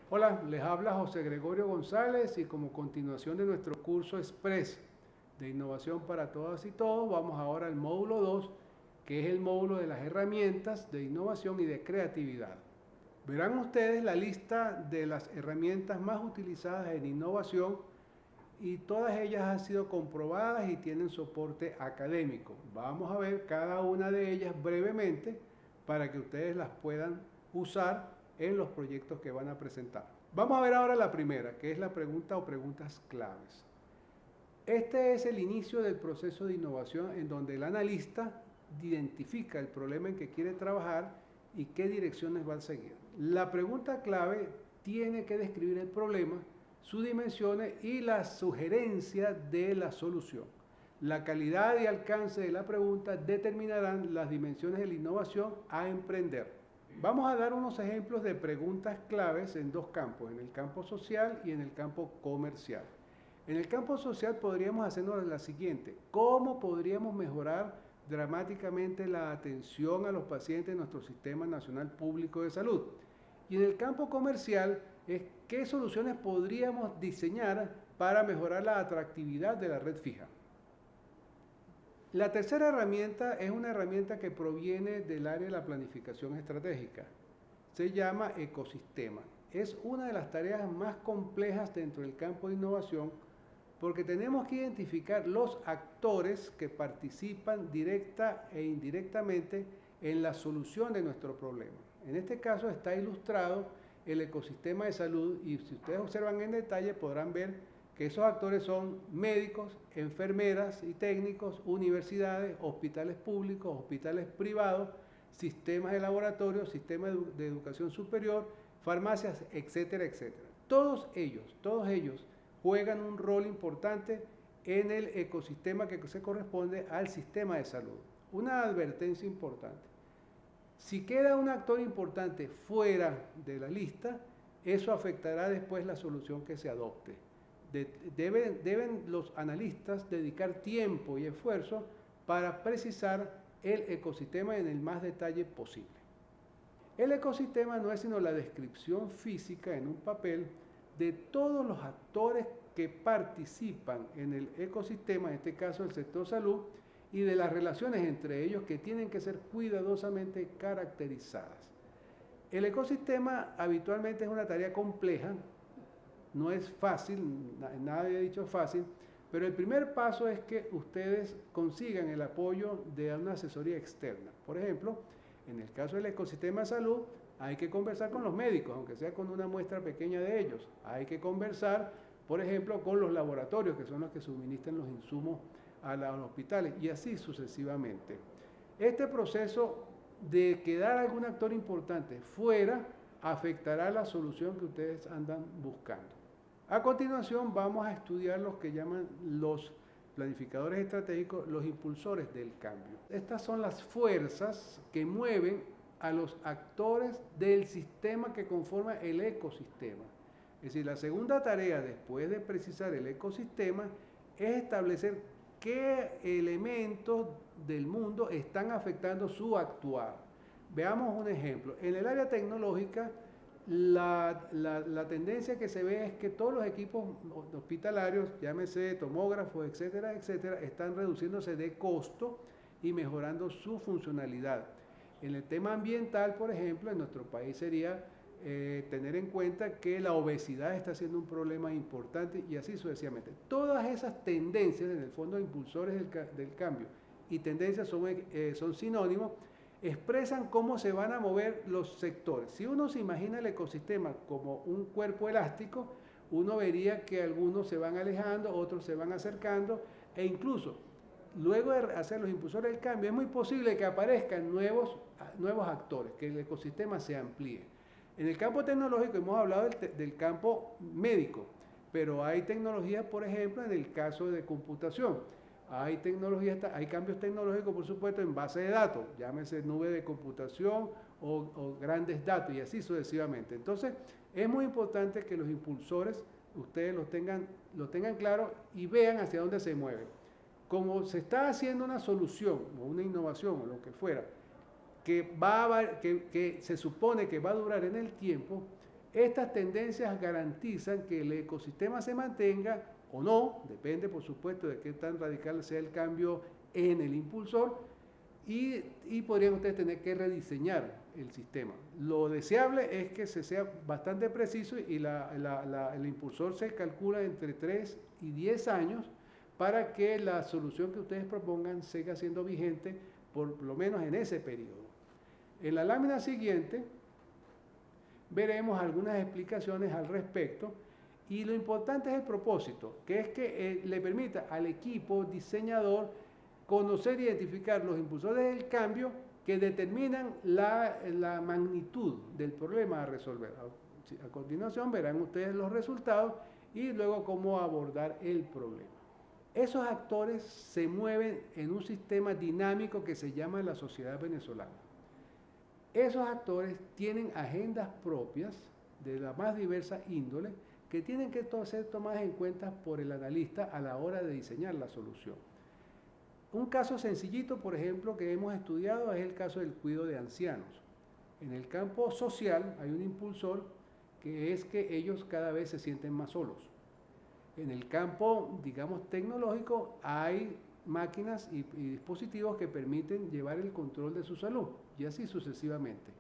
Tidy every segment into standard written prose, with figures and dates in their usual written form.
Hola, les habla José Gregorio González y como continuación de nuestro curso Express de Innovación para Todas y Todos, vamos ahora al módulo 2, que es el módulo de las herramientas de innovación y de creatividad. Verán ustedes la lista de las herramientas más utilizadas en innovación y todas ellas han sido comprobadas y tienen soporte académico. Vamos a ver cada una de ellas brevemente para que ustedes las puedan usar en los proyectos que van a presentar. Vamos a ver ahora la primera, que es la pregunta o preguntas claves. Este es el inicio del proceso de innovación en donde el analista identifica el problema en que quiere trabajar y qué direcciones va a seguir. La pregunta clave tiene que describir el problema, sus dimensiones y la sugerencia de la solución. La calidad y alcance de la pregunta determinarán las dimensiones de la innovación a emprender. Vamos a dar unos ejemplos de preguntas claves en dos campos, en el campo social y en el campo comercial. En el campo social podríamos hacernos la siguiente: ¿cómo podríamos mejorar dramáticamente la atención a los pacientes de nuestro Sistema Nacional Público de Salud? Y en el campo comercial es qué soluciones podríamos diseñar para mejorar la atractividad de la red fija. La tercera herramienta es una herramienta que proviene del área de la planificación estratégica. Se llama ecosistema. Es una de las tareas más complejas dentro del campo de innovación porque tenemos que identificar los actores que participan directa e indirectamente en la solución de nuestro problema. En este caso está ilustrado el ecosistema de salud y si ustedes observan en detalle podrán ver que esos actores son médicos, enfermeras y técnicos, universidades, hospitales públicos, hospitales privados, sistemas de laboratorio, sistemas de educación superior, farmacias, etcétera, etcétera. Todos ellos juegan un rol importante en el ecosistema que se corresponde al sistema de salud. Una advertencia importante: si queda un actor importante fuera de la lista, eso afectará después la solución que se adopte. Deben los analistas dedicar tiempo y esfuerzo para precisar el ecosistema en el más detalle posible. El ecosistema no es sino la descripción física en un papel de todos los actores que participan en el ecosistema, en este caso el sector salud, y de las relaciones entre ellos que tienen que ser cuidadosamente caracterizadas. El ecosistema habitualmente es una tarea compleja, no es fácil, nadie ha dicho fácil, pero el primer paso es que ustedes consigan el apoyo de una asesoría externa. Por ejemplo, en el caso del ecosistema de salud, hay que conversar con los médicos, aunque sea con una muestra pequeña de ellos. Hay que conversar, por ejemplo, con los laboratorios, que son los que suministran los insumos a los hospitales, y así sucesivamente. Este proceso de quedar algún actor importante fuera afectará la solución que ustedes andan buscando. A continuación vamos a estudiar los que llaman los planificadores estratégicos, los impulsores del cambio. Estas son las fuerzas que mueven a los actores del sistema que conforma el ecosistema. Es decir, la segunda tarea después de precisar el ecosistema es establecer qué elementos del mundo están afectando su actuar. Veamos un ejemplo. En el área tecnológica, la tendencia que se ve es que todos los equipos hospitalarios, llámese tomógrafos, etcétera, etcétera, están reduciéndose de costo y mejorando su funcionalidad. En el tema ambiental, por ejemplo, en nuestro país sería tener en cuenta que la obesidad está siendo un problema importante y así sucesivamente. Todas esas tendencias, en el fondo, impulsores del cambio y tendencias son sinónimos, expresan cómo se van a mover los sectores. Si uno se imagina el ecosistema como un cuerpo elástico, uno vería que algunos se van alejando, otros se van acercando e incluso luego de hacer los impulsores del cambio es muy posible que aparezcan nuevos actores, que el ecosistema se amplíe. En el campo tecnológico hemos hablado del campo médico, pero hay tecnologías, por ejemplo, en el caso de computación. Hay cambios tecnológicos, por supuesto, en base de datos, llámese nube de computación o grandes datos y así sucesivamente. Entonces, es muy importante que los impulsores ustedes los tengan claro y vean hacia dónde se mueven. Como se está haciendo una solución o una innovación o lo que fuera, que se supone que va a durar en el tiempo, Estas tendencias garantizan que el ecosistema se mantenga o no, depende por supuesto de qué tan radical sea el cambio en el impulsor, y podrían ustedes tener que rediseñar el sistema. Lo deseable es que se sea bastante preciso y el impulsor se calcula entre 3 y 10 años para que la solución que ustedes propongan siga siendo vigente por lo menos en ese periodo. En la lámina siguiente veremos algunas explicaciones al respecto y lo importante es el propósito, que es que le permita al equipo diseñador conocer e identificar los impulsores del cambio que determinan la magnitud del problema a resolver. A continuación verán ustedes los resultados y luego cómo abordar el problema. Esos actores se mueven en un sistema dinámico que se llama la sociedad venezolana. Esos actores tienen agendas propias de la más diversa índole que tienen que ser tomadas en cuenta por el analista a la hora de diseñar la solución. Un caso sencillito, por ejemplo, que hemos estudiado es el caso del cuidado de ancianos. En el campo social hay un impulsor que es que ellos cada vez se sienten más solos. En el campo, digamos, tecnológico, hay máquinas y dispositivos que permiten llevar el control de su salud, y así sucesivamente.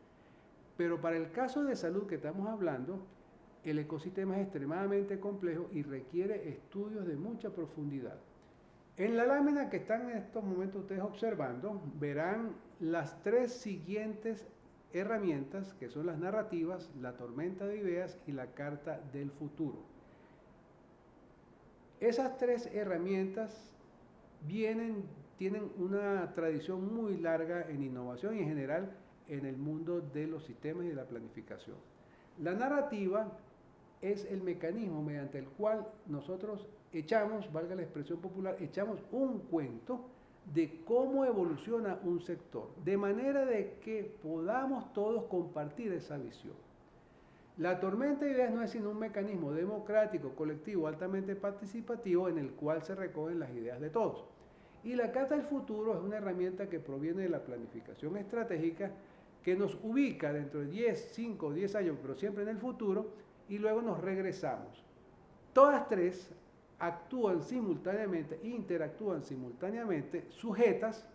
Pero para el caso de salud que estamos hablando, el ecosistema es extremadamente complejo y requiere estudios de mucha profundidad. En la lámina que están en estos momentos ustedes observando, verán las tres siguientes herramientas, que son las narrativas, la tormenta de ideas y la carta del futuro. Esas tres herramientas tienen una tradición muy larga en innovación y en general en el mundo de los sistemas y de la planificación. La narrativa es el mecanismo mediante el cual nosotros echamos, valga la expresión popular, echamos un cuento de cómo evoluciona un sector, de manera de que podamos todos compartir esa visión. La tormenta de ideas no es sino un mecanismo democrático, colectivo, altamente participativo en el cual se recogen las ideas de todos. Y la carta del futuro es una herramienta que proviene de la planificación estratégica que nos ubica dentro de 10, 5 o 10 años, pero siempre en el futuro, y luego nos regresamos. Todas tres actúan simultáneamente, interactúan simultáneamente, sujetas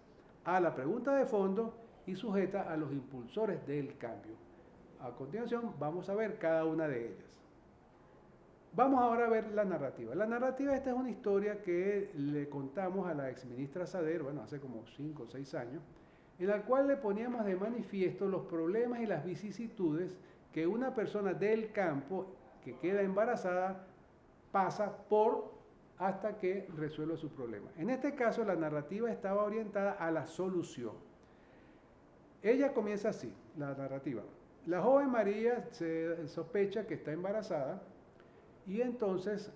a la pregunta de fondo y sujetas a los impulsores del cambio. A continuación vamos a ver cada una de ellas. Vamos ahora a ver la narrativa. La narrativa, esta es una historia que le contamos a la exministra Sader, bueno, hace como 5 o 6 años, en la cual le poníamos de manifiesto los problemas y las vicisitudes que una persona del campo que queda embarazada pasa por hasta que resuelve su problema. En este caso, la narrativa estaba orientada a la solución. Ella comienza así, la narrativa. La joven María se sospecha que está embarazada y entonces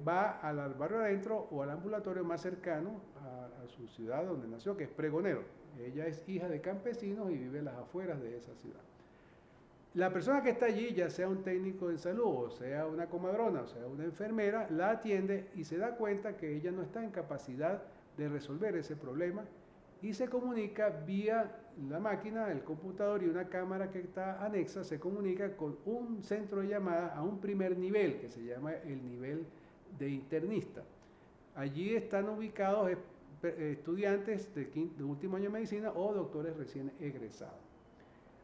va al barrio adentro o al ambulatorio más cercano a su ciudad donde nació, que es Pregonero. Ella es hija de campesinos y vive en las afueras de esa ciudad. La persona que está allí, ya sea un técnico de salud, o sea una comadrona, o sea una enfermera, la atiende y se da cuenta que ella no está en capacidad de resolver ese problema y se comunica vía la máquina, el computador y una cámara que está anexa, se comunica con un centro de llamada a un primer nivel, que se llama el nivel de internista. Allí están ubicados estudiantes de último año de medicina o doctores recién egresados.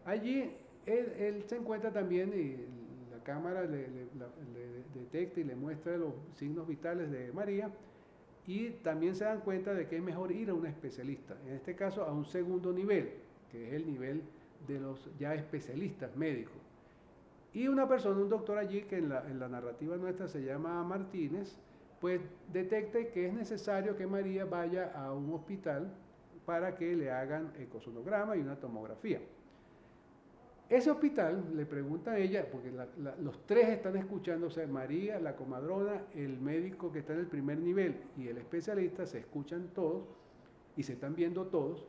Allí él se encuentra también y la cámara le detecta y le muestra los signos vitales de María y también se dan cuenta de que es mejor ir a un especialista, en este caso a un segundo nivel, que es el nivel de los ya especialistas médicos. Y una persona, un doctor allí, que en la narrativa nuestra se llama Martínez, pues detecta que es necesario que María vaya a un hospital para que le hagan ecosonograma y una tomografía. Ese hospital, le pregunta a ella, porque los tres están escuchando, o sea, María, la comadrona, el médico que está en el primer nivel y el especialista, se escuchan todos y se están viendo todos.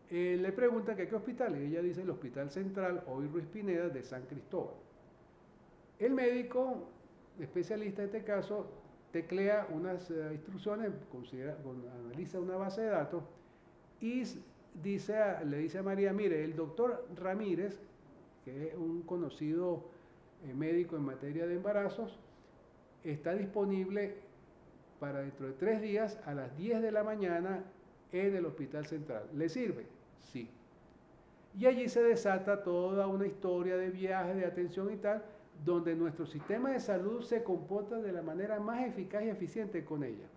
Le pregunta que qué hospital, y ella dice el Hospital Central Hoy Ruiz Pineda de San Cristóbal. El médico, especialista en este caso, teclea unas instrucciones, analiza una base de datos y le dice a María, mire, el doctor Ramírez, que es un conocido médico en materia de embarazos, está disponible para dentro de 3 días a las 10 de la mañana en el Hospital Central. ¿Le sirve? Sí. Y allí se desata toda una historia de viajes, de atención y tal, donde nuestro sistema de salud se comporta de la manera más eficaz y eficiente con ella.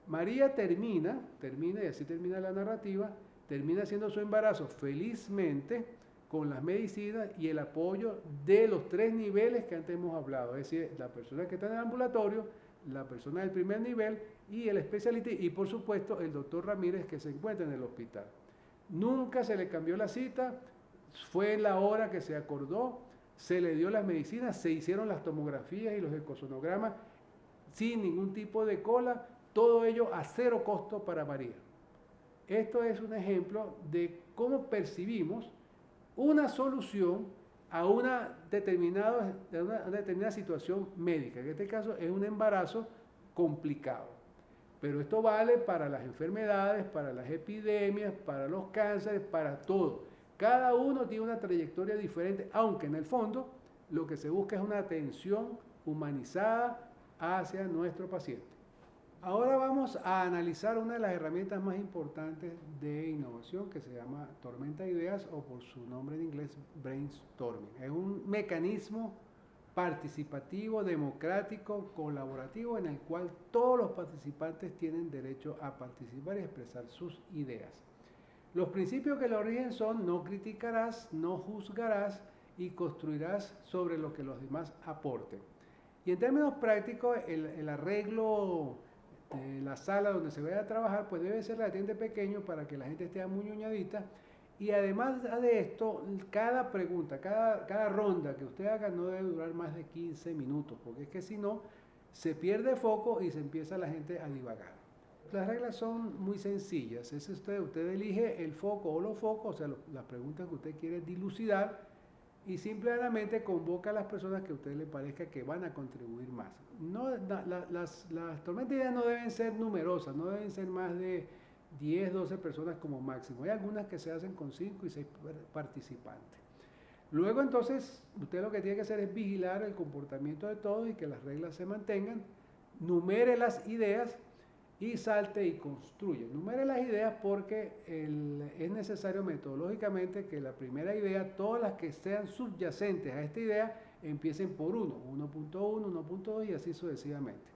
María termina, y así termina la narrativa, termina haciendo su embarazo felizmente con las medicinas y el apoyo de los 3 niveles que antes hemos hablado, es decir, la persona que está en el ambulatorio, la persona del primer nivel y el especialista y por supuesto el doctor Ramírez que se encuentra en el hospital. Nunca se le cambió la cita, fue en la hora que se acordó, se le dio las medicinas, se hicieron las tomografías y los ecosonogramas sin ningún tipo de cola, todo ello a 0 costo para María. Esto es un ejemplo de cómo percibimos una solución a una determinada situación médica. En este caso es un embarazo complicado. Pero esto vale para las enfermedades, para las epidemias, para los cánceres, para todo. Cada uno tiene una trayectoria diferente, aunque en el fondo lo que se busca es una atención humanizada hacia nuestro paciente. Ahora vamos a analizar una de las herramientas más importantes de innovación que se llama tormenta de ideas o por su nombre en inglés brainstorming. Es un mecanismo participativo, democrático, colaborativo en el cual todos los participantes tienen derecho a participar y expresar sus ideas. Los principios que lo rigen son no criticarás, no juzgarás y construirás sobre lo que los demás aporten. Y en términos prácticos, el arreglo de la sala donde se vaya a trabajar, pues debe ser relativamente pequeño para que la gente esté amuñoñadita. Y además de esto, cada pregunta, cada ronda que usted haga no debe durar más de 15 minutos, porque es que si no, se pierde foco y se empieza la gente a divagar. Las reglas son muy sencillas, es usted elige el foco o los focos, o sea, las preguntas que usted quiere dilucidar, y simplemente convoca a las personas que a usted le parezca que van a contribuir más. No, las tormentas de ideas no deben ser numerosas, no deben ser más de 10, 12 personas como máximo. Hay algunas que se hacen con 5 y 6 participantes. Luego entonces, usted lo que tiene que hacer es vigilar el comportamiento de todos y que las reglas se mantengan, numere las ideas y salte y construye. Numere las ideas porque es necesario metodológicamente que la primera idea, todas las que sean subyacentes a esta idea, empiecen por 1, 1.1, 1.2 y así sucesivamente.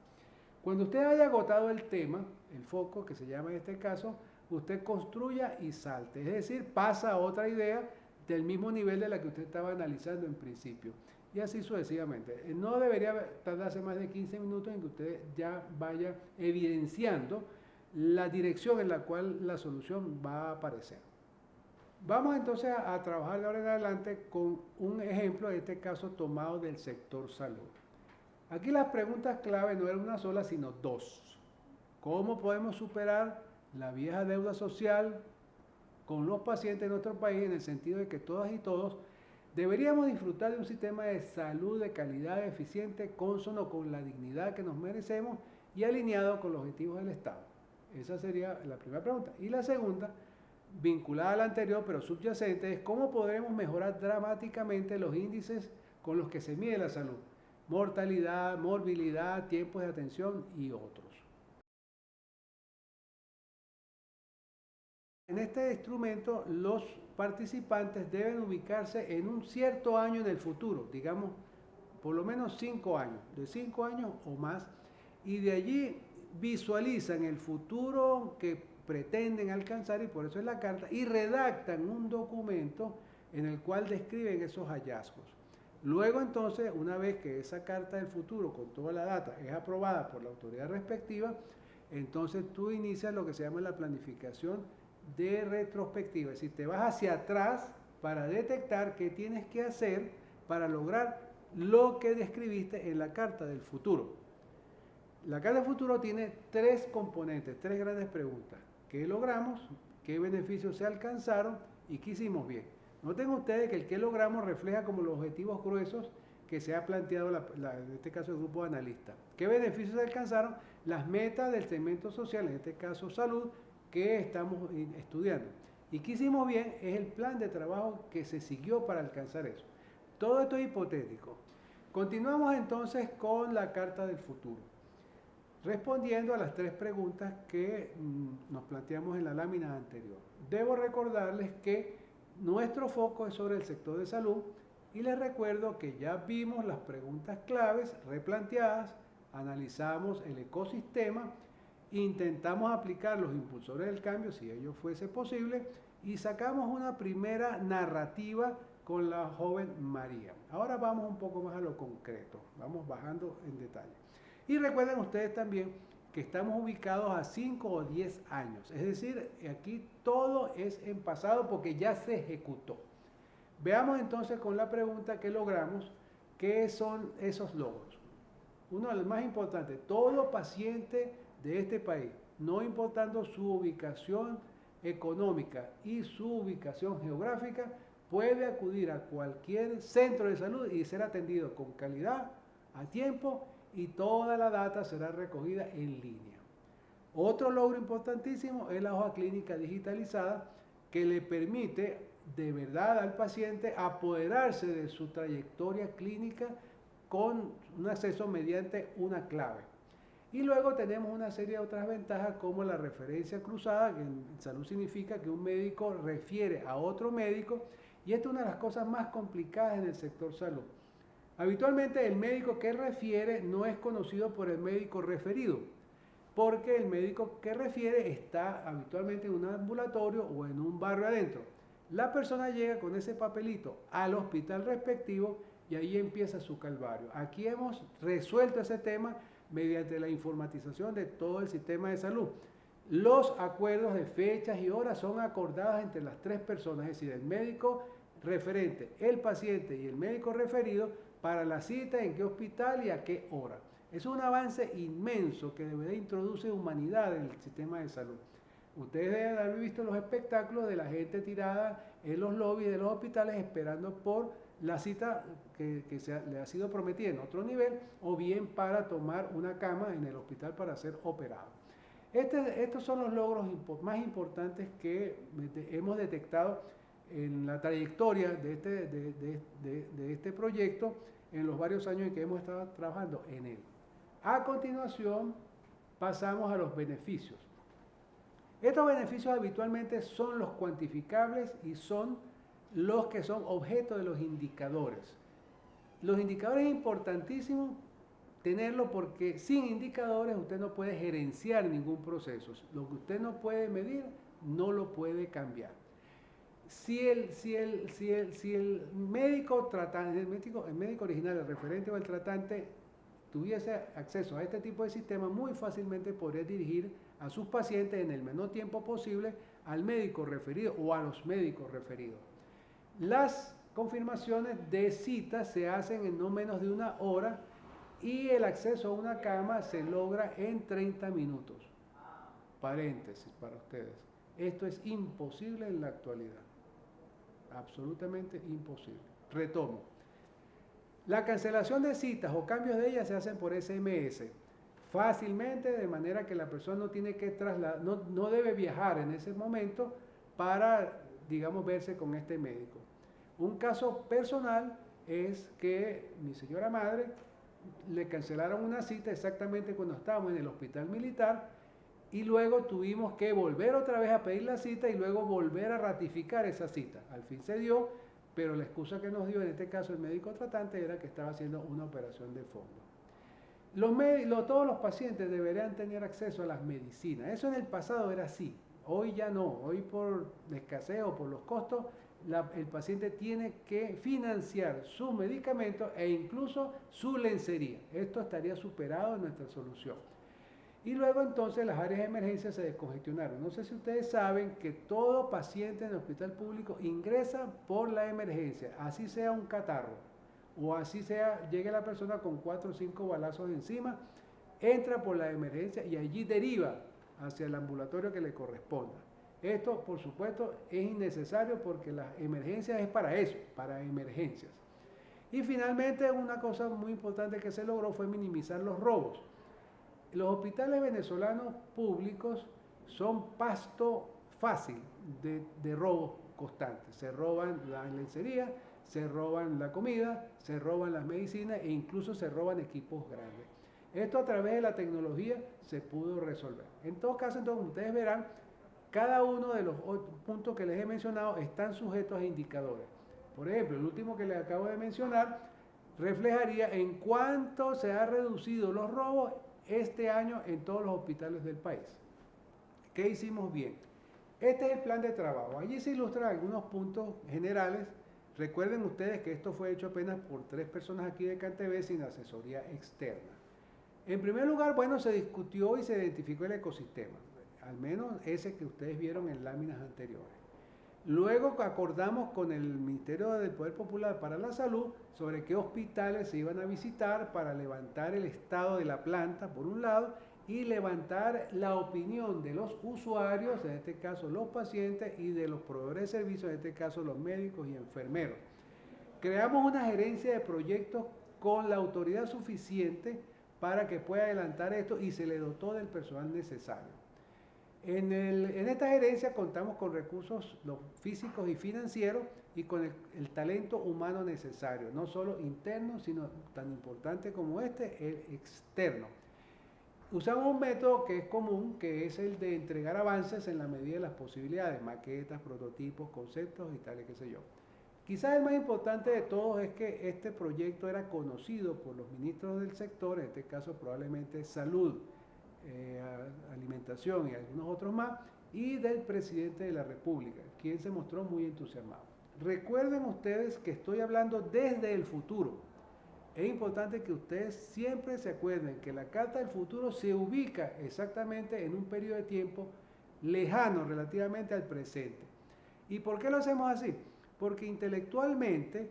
Cuando usted haya agotado el tema, el foco que se llama en este caso, usted construya y salte, es decir, pasa a otra idea del mismo nivel de la que usted estaba analizando en principio. Y así sucesivamente. No debería tardarse más de 15 minutos en que usted ya vaya evidenciando la dirección en la cual la solución va a aparecer. Vamos entonces a trabajar de ahora en adelante con un ejemplo, en este caso tomado del sector salud. Aquí las preguntas clave no eran una sola, sino 2. ¿Cómo podemos superar la vieja deuda social con los pacientes de nuestro país en el sentido de que todas y todos deberíamos disfrutar de un sistema de salud de calidad eficiente, cónsono con la dignidad que nos merecemos y alineado con los objetivos del Estado? Esa sería la primera pregunta. Y la segunda, vinculada a la anterior pero subyacente, es cómo podremos mejorar dramáticamente los índices con los que se mide la salud. Mortalidad, morbilidad, tiempos de atención y otros. En este instrumento, los participantes deben ubicarse en un cierto año en el futuro, digamos, por lo menos 5 años, de 5 años o más, y de allí visualizan el futuro que pretenden alcanzar, y por eso es la carta, y redactan un documento en el cual describen esos hallazgos. Luego entonces, una vez que esa carta del futuro con toda la data es aprobada por la autoridad respectiva, entonces tú inicias lo que se llama la planificación de retrospectiva, es decir, te vas hacia atrás para detectar qué tienes que hacer para lograr lo que describiste en la carta del futuro. La carta del futuro tiene 3 componentes, 3 grandes preguntas. ¿Qué logramos? ¿Qué beneficios se alcanzaron? ¿Y qué hicimos bien? Noten ustedes que el que logramos refleja como los objetivos gruesos que se ha planteado, en este caso, el grupo de analistas. ¿Qué beneficios se alcanzaron? Las metas del segmento social, en este caso salud, que estamos estudiando. Y que hicimos bien es el plan de trabajo que se siguió para alcanzar eso. Todo esto es hipotético. Continuamos entonces con la carta del futuro, respondiendo a las 3 preguntas que nos planteamos en la lámina anterior. Debo recordarles que nuestro foco es sobre el sector de salud y les recuerdo que ya vimos las preguntas claves replanteadas, analizamos el ecosistema, intentamos aplicar los impulsores del cambio si ello fuese posible y sacamos una primera narrativa con la joven María. Ahora vamos un poco más a lo concreto, vamos bajando en detalle. Y recuerden ustedes también que estamos ubicados a 5 o 10 años, es decir, aquí todo es en pasado porque ya se ejecutó. Veamos entonces con la pregunta que logramos, ¿qué son esos logros? Uno de los más importantes, todo paciente de este país, no importando su ubicación económica y su ubicación geográfica, puede acudir a cualquier centro de salud y ser atendido con calidad, a tiempo, y toda la data será recogida en línea. Otro logro importantísimo es la hoja clínica digitalizada que le permite de verdad al paciente apoderarse de su trayectoria clínica con un acceso mediante una clave. Y luego tenemos una serie de otras ventajas como la referencia cruzada, que en salud significa que un médico refiere a otro médico, y esta es una de las cosas más complicadas en el sector salud. Habitualmente el médico que refiere no es conocido por el médico referido, porque el médico que refiere está habitualmente en un ambulatorio o en un barrio adentro. La persona llega con ese papelito al hospital respectivo y ahí empieza su calvario. Aquí hemos resuelto ese tema mediante la informatización de todo el sistema de salud. Los acuerdos de fechas y horas son acordados entre las 3 personas, es decir, el médico referente, el paciente y el médico referido para la cita, en qué hospital y a qué hora. Es un avance inmenso que de verdad introduce humanidad en el sistema de salud. Ustedes deben haber visto los espectáculos de la gente tirada en los lobbies de los hospitales esperando por la cita que le ha sido prometida en otro nivel o bien para tomar una cama en el hospital para ser operado. Estos son los logros más importantes que hemos detectado en la trayectoria de este proyecto en los varios años en que hemos estado trabajando en él. A continuación pasamos a los beneficios. Estos beneficios habitualmente son los cuantificables y son los que son objeto de los indicadores. Los indicadores es importantísimo tenerlo porque sin indicadores usted no puede gerenciar ningún proceso. Lo que usted no puede medir, no lo puede cambiar. Si el médico tratante, el médico original, el referente o el tratante tuviese acceso a este tipo de sistema, muy fácilmente podría dirigir a sus pacientes en el menor tiempo posible al médico referido o a los médicos referidos. Las confirmaciones de citas se hacen en no menos de 1 hora y el acceso a una cama se logra en 30 minutos. Paréntesis para ustedes. Esto es imposible en la actualidad. Absolutamente imposible. Retomo. La cancelación de citas o cambios de ellas se hacen por SMS. Fácilmente, de manera que la persona no tiene que no debe viajar en ese momento para, digamos, verse con este médico. Un caso personal es que mi señora madre le cancelaron una cita exactamente cuando estábamos en el hospital militar y luego tuvimos que volver otra vez a pedir la cita y luego volver a ratificar esa cita. Al fin se dio, pero la excusa que nos dio en este caso el médico tratante era que estaba haciendo una operación de fondo. Todos los pacientes deberían tener acceso a las medicinas. Eso en el pasado era así, hoy ya no. Hoy por la escasez o por los costos, el paciente tiene que financiar sus medicamentos e incluso su lencería. Esto estaría superado en nuestra solución. Y luego entonces las áreas de emergencia se descongestionaron. No sé si ustedes saben que todo paciente en el hospital público ingresa por la emergencia, así sea un catarro o así sea, llegue la persona con 4 o 5 balazos encima, entra por la emergencia y allí deriva hacia el ambulatorio que le corresponda. Esto, por supuesto, es innecesario porque las emergencias es para eso, para emergencias. Y finalmente, una cosa muy importante que se logró fue minimizar los robos. Los hospitales venezolanos públicos son pasto fácil de robos constantes. Se roban la lencería, se roban la comida, se roban las medicinas e incluso se roban equipos grandes. Esto a través de la tecnología se pudo resolver. En todo caso, entonces, ustedes verán, cada uno de los puntos que les he mencionado están sujetos a indicadores. Por ejemplo, el último que les acabo de mencionar reflejaría en cuánto se han reducido los robos este año en todos los hospitales del país. ¿Qué hicimos bien? Este es el plan de trabajo. Allí se ilustran algunos puntos generales. Recuerden ustedes que esto fue hecho apenas por 3 personas aquí de CanTV sin asesoría externa. En primer lugar, bueno, se discutió y se identificó el ecosistema, al menos ese que ustedes vieron en láminas anteriores. Luego acordamos con el Ministerio del Poder Popular para la Salud sobre qué hospitales se iban a visitar para levantar el estado de la planta, por un lado, y levantar la opinión de los usuarios, en este caso los pacientes, y de los proveedores de servicios, en este caso los médicos y enfermeros. Creamos una gerencia de proyectos con la autoridad suficiente para que pueda adelantar esto y se le dotó del personal necesario. En esta gerencia contamos con recursos físicos y financieros y con el talento humano necesario, no solo interno, sino tan importante como este, el externo. Usamos un método que es común, que es el de entregar avances en la medida de las posibilidades, maquetas, prototipos, conceptos y tal, qué sé yo. Quizás el más importante de todos es que este proyecto era conocido por los ministros del sector, en este caso probablemente salud, alimentación y algunos otros más, y del presidente de la República, quien se mostró muy entusiasmado. Recuerden ustedes que estoy hablando desde el futuro. Es importante que ustedes siempre se acuerden que la Carta del Futuro se ubica exactamente en un periodo de tiempo lejano relativamente al presente. ¿Y por qué lo hacemos así? Porque intelectualmente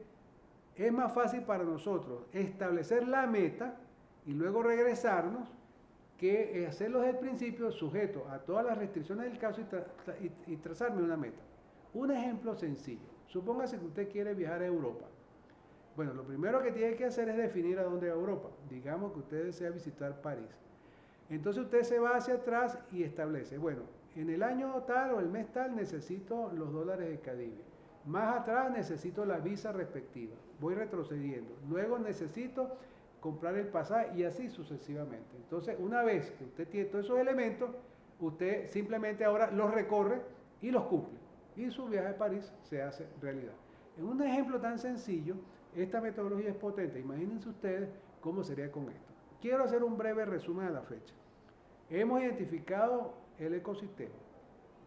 es más fácil para nosotros establecer la meta y luego regresarnos que hacerlo desde el principio sujeto a todas las restricciones del caso y trazarme una meta. Un ejemplo sencillo. Supóngase que usted quiere viajar a Europa. Bueno, lo primero que tiene que hacer es definir a dónde va Europa. Digamos que usted desea visitar París. Entonces usted se va hacia atrás y establece, bueno, en el año tal o el mes tal necesito los dólares de Cadivi. Más atrás necesito la visa respectiva. Voy retrocediendo. Luego necesito comprar el pasaje y así sucesivamente. Entonces, una vez que usted tiene todos esos elementos, usted simplemente ahora los recorre y los cumple. Y su viaje a París se hace realidad. En un ejemplo tan sencillo, esta metodología es potente. Imagínense ustedes cómo sería con esto. Quiero hacer un breve resumen a la fecha. Hemos identificado el ecosistema.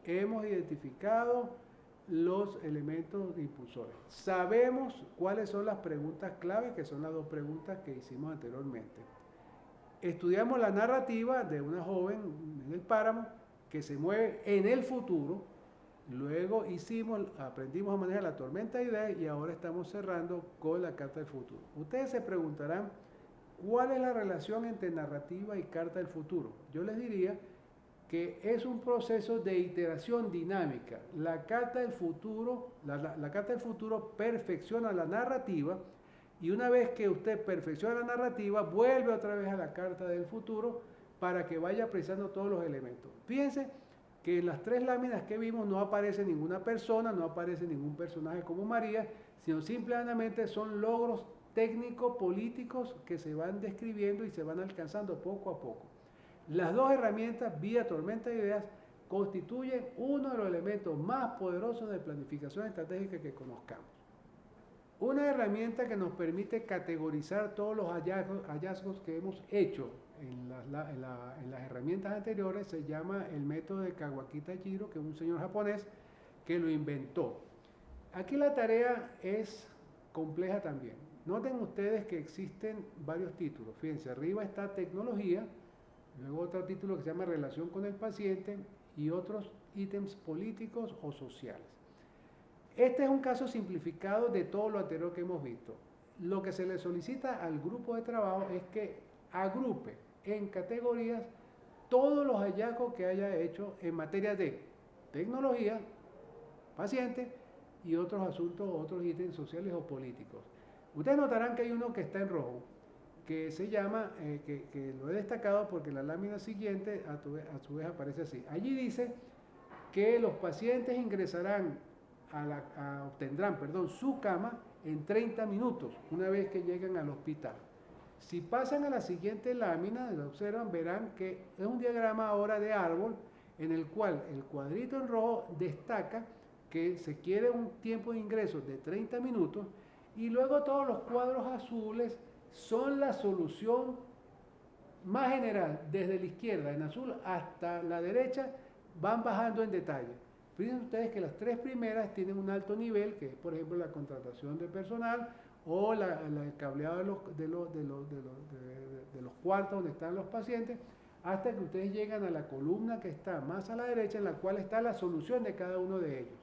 Hemos identificado los elementos impulsores. Sabemos cuáles son las preguntas clave, que son las 2 preguntas que hicimos anteriormente. Estudiamos la narrativa de una joven en el páramo que se mueve en el futuro. Luego aprendimos a manejar la tormenta de ideas y ahora estamos cerrando con la carta del futuro. Ustedes se preguntarán, ¿cuál es la relación entre narrativa y carta del futuro? Yo les diría que es un proceso de iteración dinámica. La carta del futuro perfecciona la narrativa y una vez que usted perfecciona la narrativa, vuelve otra vez a la carta del futuro para que vaya precisando todos los elementos. Fíjense que en las 3 láminas que vimos no aparece ninguna persona, no aparece ningún personaje como María, sino simplemente son logros técnicos, políticos que se van describiendo y se van alcanzando poco a poco. Las 2 herramientas, vía tormenta de ideas, constituyen uno de los elementos más poderosos de planificación estratégica que conozcamos. Una herramienta que nos permite categorizar todos los hallazgos que hemos hecho en las herramientas anteriores se llama el método de Kawakita Jiro, que es un señor japonés que lo inventó. Aquí la tarea es compleja también. Noten ustedes que existen varios títulos. Fíjense, arriba está tecnología, luego otro título que se llama relación con el paciente y otros ítems políticos o sociales. Este es un caso simplificado de todo lo anterior que hemos visto. Lo que se le solicita al grupo de trabajo es que agrupe en categorías todos los hallazgos que haya hecho en materia de tecnología, paciente y otros asuntos, otros ítems sociales o políticos. Ustedes notarán que hay uno que está en rojo, que se llama, que lo he destacado porque la lámina siguiente a su vez aparece así. Allí dice que los pacientes ingresarán obtendrán su cama en 30 minutos, una vez que llegan al hospital. Si pasan a la siguiente lámina, la observan, verán que es un diagrama ahora de árbol en el cual el cuadrito en rojo destaca que se quiere un tiempo de ingreso de 30 minutos y luego todos los cuadros azules son la solución más general, desde la izquierda en azul hasta la derecha, van bajando en detalle. Fíjense ustedes que las tres primeras tienen un alto nivel, que es por ejemplo la contratación de personal o el cableado de los cuartos donde están los pacientes, hasta que ustedes llegan a la columna que está más a la derecha, en la cual está la solución de cada uno de ellos.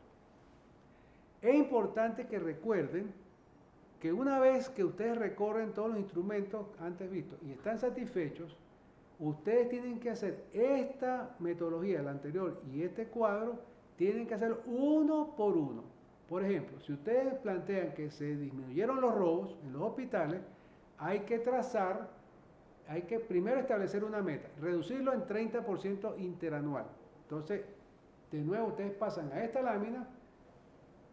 Es importante que recuerden que una vez que ustedes recorren todos los instrumentos antes vistos y están satisfechos, ustedes tienen que hacer esta metodología, la anterior y este cuadro, tienen que hacerlo uno por uno. Por ejemplo, si ustedes plantean que se disminuyeron los robos en los hospitales, hay que trazar, hay que primero establecer una meta, reducirlo en 30% interanual. Entonces, de nuevo ustedes pasan a esta lámina,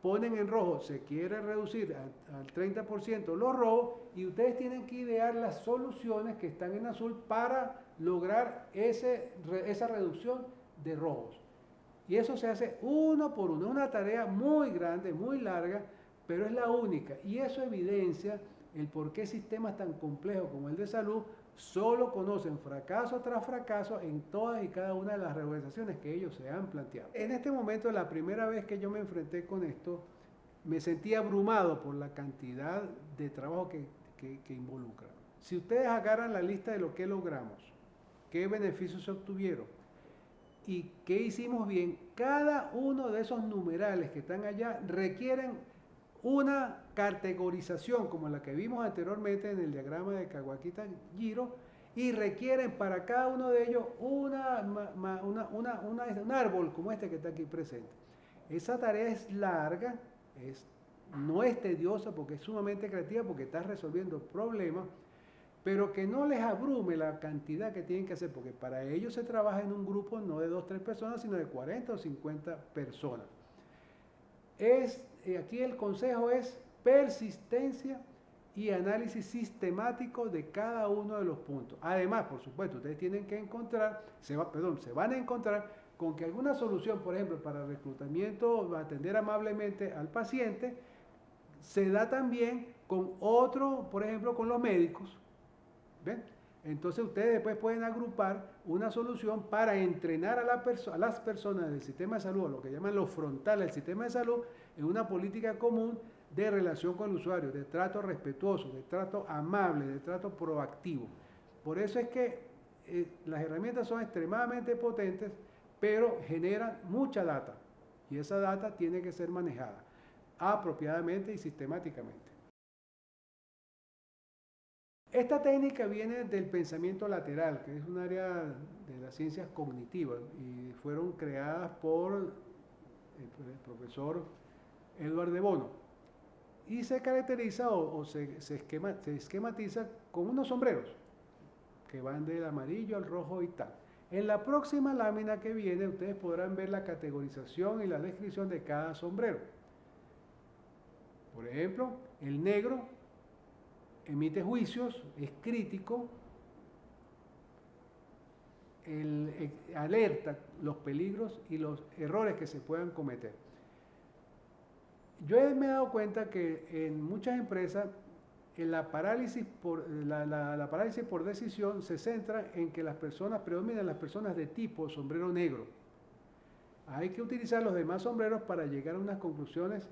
ponen en rojo, se quiere reducir al 30% los robos y ustedes tienen que idear las soluciones que están en azul para lograr esa reducción de robos. Y eso se hace uno por uno. Es una tarea muy grande, muy larga, pero es la única. Y eso evidencia el por qué sistemas tan complejos como el de salud solo conocen fracaso tras fracaso en todas y cada una de las reorganizaciones que ellos se han planteado. En este momento, la primera vez que yo me enfrenté con esto, me sentí abrumado por la cantidad de trabajo que involucra. Si ustedes agarran la lista de lo que logramos, qué beneficios se obtuvieron y qué hicimos bien, cada uno de esos numerales que están allá requieren una categorización como la que vimos anteriormente en el diagrama de Kawakita-Jiro y requieren para cada uno de ellos un árbol como este que está aquí presente. Esa tarea es larga, no es tediosa porque es sumamente creativa porque está resolviendo problemas, pero que no les abrume la cantidad que tienen que hacer, porque para ello se trabaja en un grupo no de 2 o 3 personas, sino de 40 o 50 personas. Aquí el consejo es persistencia y análisis sistemático de cada uno de los puntos. Además, por supuesto, ustedes tienen que encontrar, se van a encontrar con que alguna solución, por ejemplo, para reclutamiento, atender amablemente al paciente, se da también con otro, por ejemplo, con los médicos. ¿Ven? Entonces ustedes después pueden agrupar una solución para entrenar a las personas del sistema de salud, lo que llaman los frontales del sistema de salud, en una política común de relación con el usuario, de trato respetuoso, de trato amable, de trato proactivo. Por eso es que las herramientas son extremadamente potentes, pero generan mucha data y esa data tiene que ser manejada apropiadamente y sistemáticamente. Esta técnica viene del pensamiento lateral, que es un área de las ciencias cognitivas y fueron creadas por el profesor Edward de Bono. Y se caracteriza o se esquematiza con unos sombreros que van del amarillo al rojo y tal. En la próxima lámina que viene ustedes podrán ver la categorización y la descripción de cada sombrero. Por ejemplo, el negro emite juicios, es crítico, alerta los peligros y los errores que se puedan cometer. Yo me he dado cuenta que en muchas empresas la parálisis por decisión se centra en que predominan las personas de tipo sombrero negro. Hay que utilizar los demás sombreros para llegar a unas conclusiones,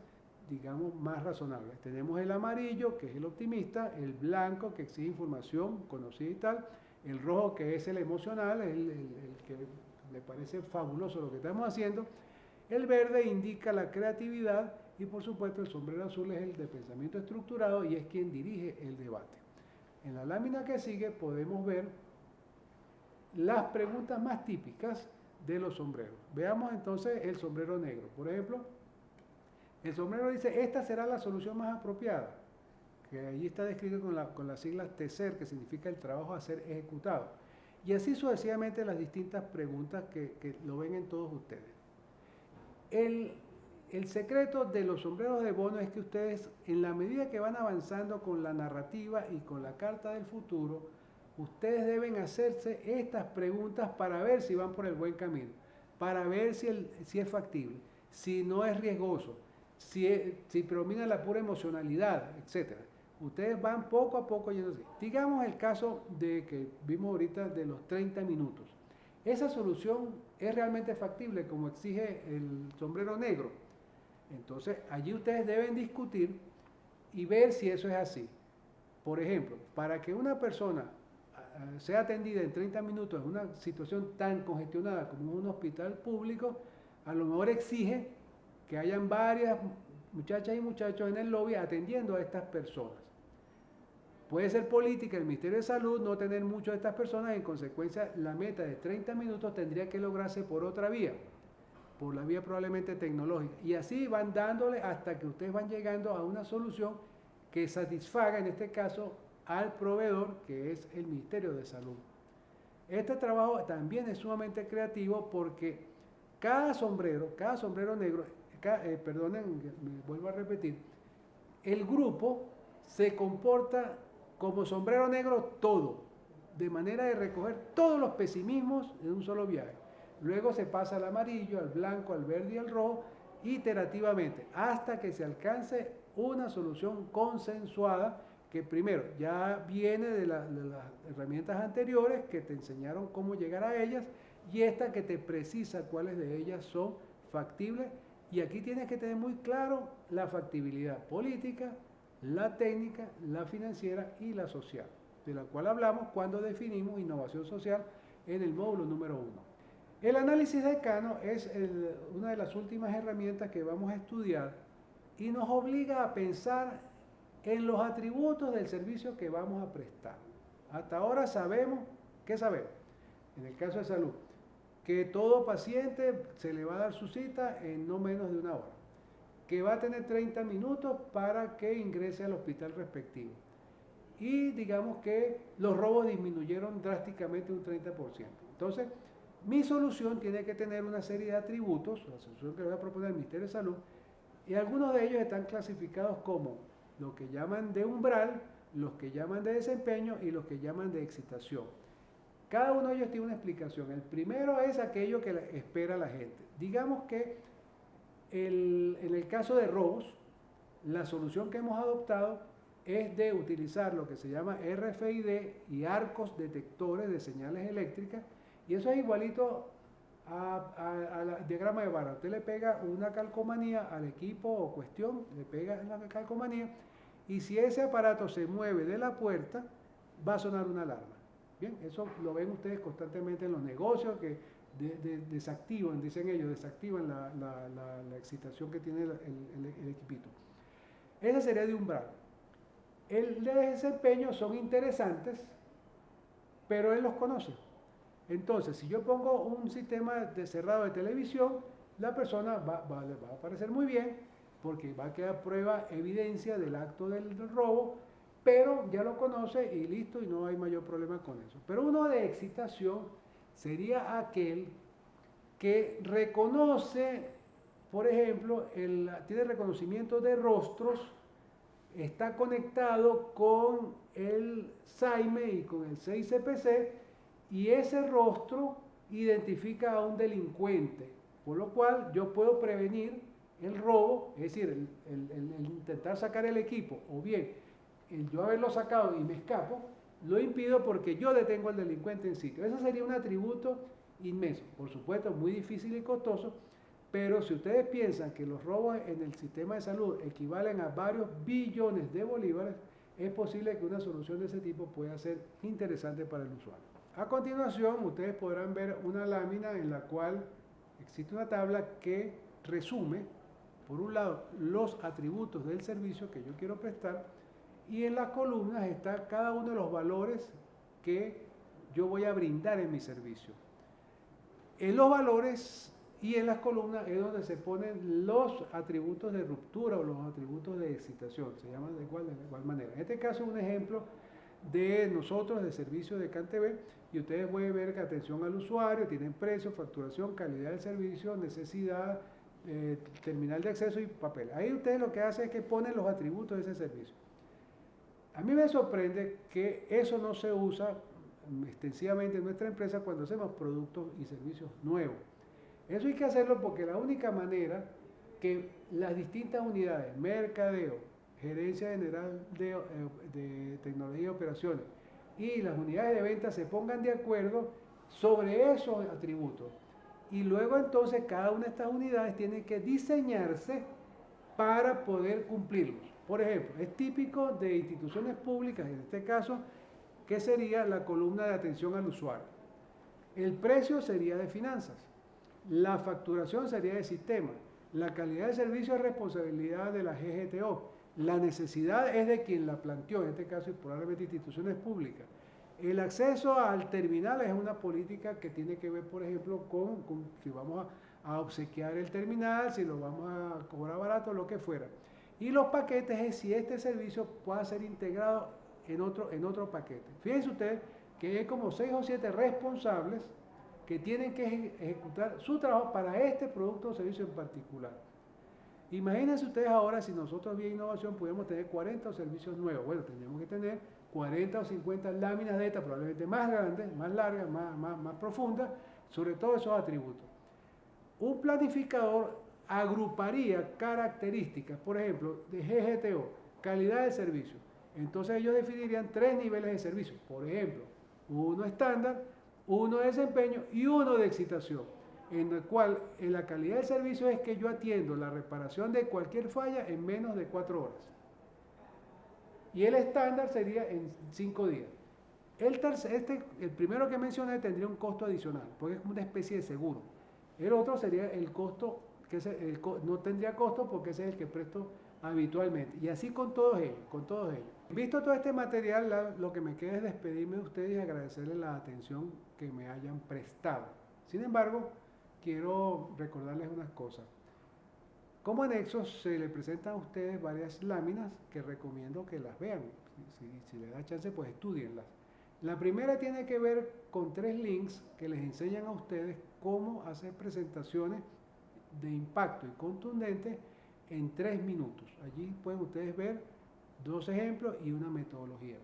digamos, más razonables. Tenemos el amarillo, que es el optimista, el blanco, que exige información conocida y tal, el rojo, que es el emocional, el que le parece fabuloso lo que estamos haciendo, el verde indica la creatividad y por supuesto el sombrero azul es el de pensamiento estructurado y es quien dirige el debate. En la lámina que sigue podemos ver las preguntas más típicas de los sombreros. Veamos entonces el sombrero negro. Por ejemplo, el sombrero dice, esta será la solución más apropiada, que allí está descrito con las siglas TESER, que significa el trabajo a ser ejecutado. Y así sucesivamente las distintas preguntas que lo ven en todos ustedes. el secreto de los sombreros de bono es que ustedes, en la medida que van avanzando con la narrativa y con la carta del futuro, ustedes deben hacerse estas preguntas para ver si van por el buen camino, para ver si es factible, si no es riesgoso, si predomina la pura emocionalidad, etc. Ustedes van poco a poco yéndose. Digamos el caso de que vimos ahorita de los 30 minutos. Esa solución es realmente factible como exige el sombrero negro. Entonces, allí ustedes deben discutir y ver si eso es así. Por ejemplo, para que una persona sea atendida en 30 minutos en una situación tan congestionada como un hospital público, a lo mejor exige que hayan varias muchachas y muchachos en el lobby atendiendo a estas personas. Puede ser política el Ministerio de Salud no tener muchas de estas personas, en consecuencia la meta de 30 minutos tendría que lograrse por otra vía, por la vía probablemente tecnológica. Y así van dándole hasta que ustedes van llegando a una solución que satisfaga, en este caso, al proveedor, que es el Ministerio de Salud. Este trabajo también es sumamente creativo porque cada sombrero negro, perdonen, me vuelvo a repetir, el grupo se comporta como sombrero negro todo, de manera de recoger todos los pesimismos en un solo viaje. Luego se pasa al amarillo, al blanco, al verde y al rojo, iterativamente, hasta que se alcance una solución consensuada que primero ya viene de las herramientas anteriores que te enseñaron cómo llegar a ellas y esta que te precisa cuáles de ellas son factibles. Y aquí tienes que tener muy claro la factibilidad política, la técnica, la financiera y la social, de la cual hablamos cuando definimos innovación social en el módulo número 1. El análisis de Kano es una de las últimas herramientas que vamos a estudiar y nos obliga a pensar en los atributos del servicio que vamos a prestar. Hasta ahora sabemos, ¿qué sabemos? En el caso de salud, que todo paciente se le va a dar su cita en no menos de una hora, que va a tener 30 minutos para que ingrese al hospital respectivo. Y digamos que los robos disminuyeron drásticamente un 30%. Entonces, mi solución tiene que tener una serie de atributos, la solución que le voy a proponer al Ministerio de Salud, y algunos de ellos están clasificados como lo que llaman de umbral, los que llaman de desempeño y los que llaman de excitación. Cada uno de ellos tiene una explicación. El primero es aquello que espera la gente. Digamos que en el caso de robos, la solución que hemos adoptado es de utilizar lo que se llama RFID y arcos detectores de señales eléctricas, y eso es igualito al diagrama de barra. Usted le pega una calcomanía al equipo o cuestión, le pega la calcomanía, y si ese aparato se mueve de la puerta, va a sonar una alarma. Bien, eso lo ven ustedes constantemente en los negocios que desactivan, dicen ellos, desactivan la excitación que tiene el equipito. Ese sería de umbral. El de desempeño son interesantes, pero él los conoce. Entonces, si yo pongo un sistema de cerrado de televisión, la persona le va a parecer muy bien, porque va a quedar prueba, evidencia del acto del robo, pero ya lo conoce y listo, y no hay mayor problema con eso. Pero uno de excitación sería aquel que reconoce, por ejemplo, tiene reconocimiento de rostros, está conectado con el SAIME y con el 6CPC, y ese rostro identifica a un delincuente, por lo cual yo puedo prevenir el robo, es decir, el intentar sacar el equipo, o bien el yo haberlo sacado y me escapo, lo impido porque yo detengo al delincuente en sitio. Ese sería un atributo inmenso, por supuesto muy difícil y costoso, pero si ustedes piensan que los robos en el sistema de salud equivalen a varios billones de bolívares, es posible que una solución de ese tipo pueda ser interesante para el usuario. A continuación, ustedes podrán ver una lámina en la cual existe una tabla que resume, por un lado, los atributos del servicio que yo quiero prestar, y en las columnas está cada uno de los valores que yo voy a brindar en mi servicio. En los valores y en las columnas es donde se ponen los atributos de ruptura o los atributos de excitación, se llaman de igual manera. En este caso es un ejemplo de nosotros, de servicio de CanTV, y ustedes pueden ver que atención al usuario, tienen precio, facturación, calidad del servicio, necesidad, terminal de acceso y papel. Ahí ustedes lo que hacen es que ponen los atributos de ese servicio. A mí me sorprende que eso no se usa extensivamente en nuestra empresa cuando hacemos productos y servicios nuevos. Eso hay que hacerlo porque la única manera que las distintas unidades, mercadeo, gerencia general de tecnología y operaciones y las unidades de venta se pongan de acuerdo sobre esos atributos. Y luego entonces cada una de estas unidades tiene que diseñarse para poder cumplirlos. Por ejemplo, es típico de instituciones públicas, en este caso, que sería la columna de atención al usuario. El precio sería de finanzas, la facturación sería de sistema, la calidad de servicio es responsabilidad de la GGTO, la necesidad es de quien la planteó, en este caso probablemente instituciones públicas. El acceso al terminal es una política que tiene que ver, por ejemplo, con si vamos a obsequiar el terminal, si lo vamos a cobrar barato, lo que fuera. Y los paquetes es si este servicio pueda ser integrado en otro paquete. Fíjense ustedes que hay como 6 o 7 responsables que tienen que ejecutar su trabajo para este producto o servicio en particular. Imagínense ustedes ahora si nosotros vía innovación pudiéramos tener 40 servicios nuevos. Bueno, tendríamos que tener 40 o 50 láminas de estas, probablemente más grandes, más largas, más profundas, sobre todos esos atributos. Un planificador agruparía características, por ejemplo, de GGTO, calidad de servicio. Entonces ellos definirían 3 niveles de servicio, por ejemplo, uno estándar, uno de desempeño y uno de excitación, en el cual en la calidad del servicio es que yo atiendo la reparación de cualquier falla en menos de 4 horas. Y el estándar sería en 5 días. El primero que mencioné tendría un costo adicional, porque es como una especie de seguro. El otro sería el costo, que no tendría costo porque ese es el que presto habitualmente. Y así con todos ellos, Visto todo este material, lo que me queda es despedirme de ustedes y agradecerles la atención que me hayan prestado. Sin embargo, quiero recordarles unas cosas. Como anexo se le presentan a ustedes varias láminas que recomiendo que las vean. Si les da chance, pues estudienlas. La primera tiene que ver con 3 links que les enseñan a ustedes cómo hacer presentaciones de impacto y contundentes en 3 minutos. Allí pueden ustedes ver 2 ejemplos y una metodología.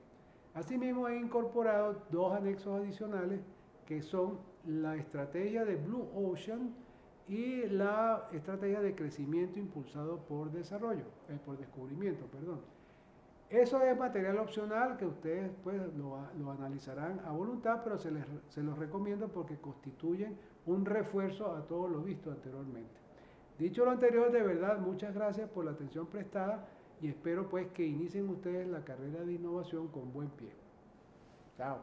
Asimismo he incorporado 2 anexos adicionales que son la estrategia de Blue Ocean y la estrategia de crecimiento impulsado por descubrimiento, perdón. Eso es material opcional que ustedes pues lo analizarán a voluntad, pero se los recomiendo porque constituyen un refuerzo a todo lo visto anteriormente. Dicho lo anterior, de verdad, muchas gracias por la atención prestada y espero pues que inicien ustedes la carrera de innovación con buen pie. Chao.